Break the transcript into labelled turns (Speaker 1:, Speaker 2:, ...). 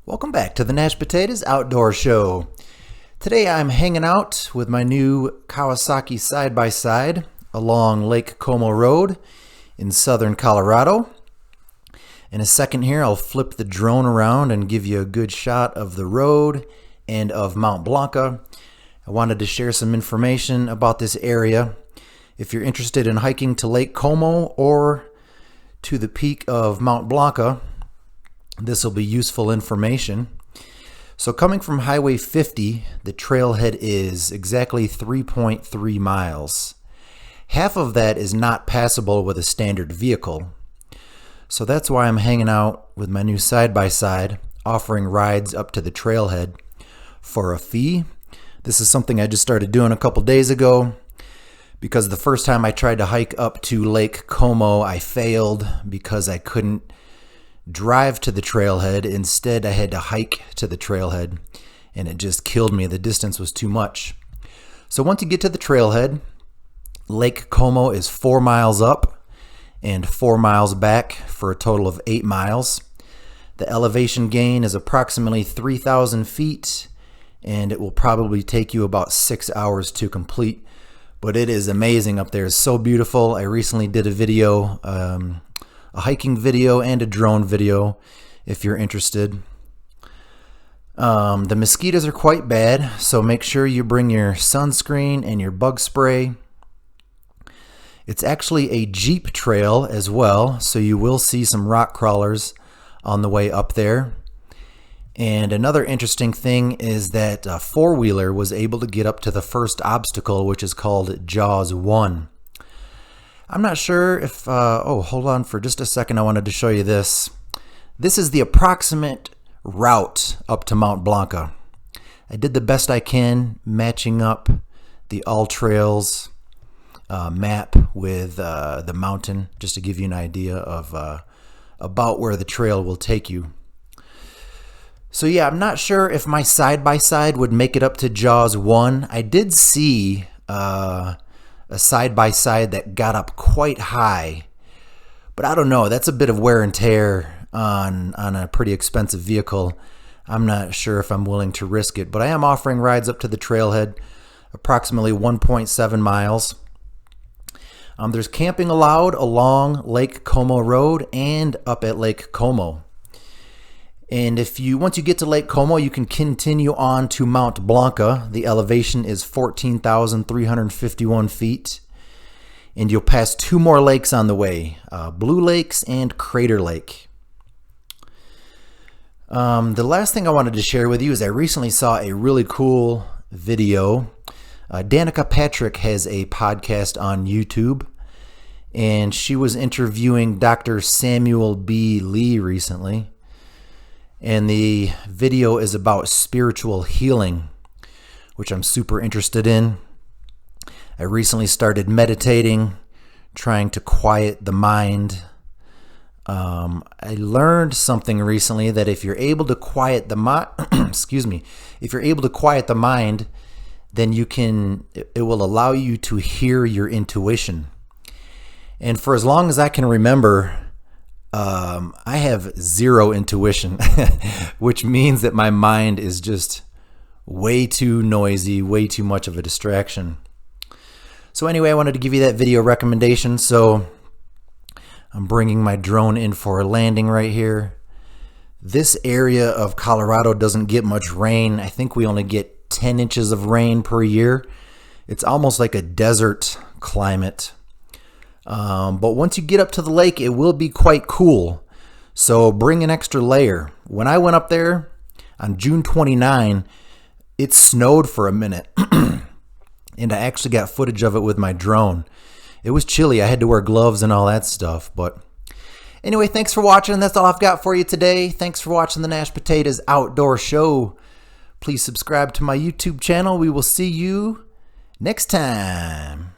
Speaker 1: Welcome back to the Nash Potatoes Outdoor Show. Today I'm hanging out with my new Kawasaki side-by-side along Lake Como Road in southern Colorado. In a second here I'll flip the drone around and give you a good shot of the road and of Mount Blanca. I wanted to share some information about this area. If you're interested in hiking to Lake Como or to the peak of Mount Blanca, this will be useful information. So coming from Highway 50, the trailhead is exactly 3.3 miles. Half of that is not passable with a standard vehicle. So that's why I'm hanging out with my new side-by-side, offering rides up to the trailhead for a fee. This is something I just started doing a couple days ago because the first time I tried to hike up to Lake Como, I failed because I couldn't drive to the trailhead. Instead, I had to hike to the trailhead, and it just killed me. The distance was too much. So once you get to the trailhead, Lake Como is 4 miles up and 4 miles back for a total of 8 miles. The elevation gain is approximately 3,000 feet, and it will probably take you about 6 hours to complete. But it is amazing up there. It's so beautiful. I recently did a video, a hiking video and a drone video if you're interested. The mosquitoes are quite bad, so make sure you bring your sunscreen and your bug spray. It's actually a jeep trail as well, so you will see some rock crawlers on the way up there. And another interesting thing is that a four-wheeler was able to get up to the first obstacle, which is called Jaws 1. I'm not sure if, hold on for just a second. I wanted to show you this. This is the approximate route up to Mount Blanca. I did the best I can matching up the All Trails map with the mountain, just to give you an idea of about where the trail will take you. So yeah, I'm not sure if my side-by-side would make it up to Jaws 1. I did see a side-by-side that got up quite high, but I don't know, that's a bit of wear and tear on a pretty expensive vehicle. I'm not sure if I'm willing to risk it, but I am offering rides up to the trailhead, approximately 1.7 miles. There's camping allowed along Lake Como Road and up at Lake Como. And once you get to Lake Como, you can continue on to Mount Blanca. The elevation is 14,351 feet. And you'll pass 2 more lakes on the way, Blue Lakes and Crater Lake. The last thing I wanted to share with you is I recently saw a really cool video. Danica Patrick has a podcast on YouTube, and she was interviewing Dr. Samuel B. Lee recently. And the video is about spiritual healing, which I'm super interested in. I recently started meditating, trying to quiet the mind. I learned something recently that if you're able to quiet the if you're able to quiet the mind, then it will allow you to hear your intuition. And for as long as I can remember, I have zero intuition, which means that my mind is just way too noisy, way too much of a distraction. So anyway, I wanted to give you that video recommendation. So I'm bringing my drone in for a landing right here. This area of Colorado doesn't get much rain. I think we only get 10 inches of rain per year. It's almost like a desert climate. But once you get up to the lake, it will be quite cool. So bring an extra layer. When I went up there on June 29, it snowed for a minute. And I actually got footage of it with my drone. It was chilly. I had to wear gloves and all that stuff. But anyway, thanks for watching. That's all I've got for you today. Thanks for watching the Nash Potatoes Outdoor Show. Please subscribe to my YouTube channel. We will see you next time.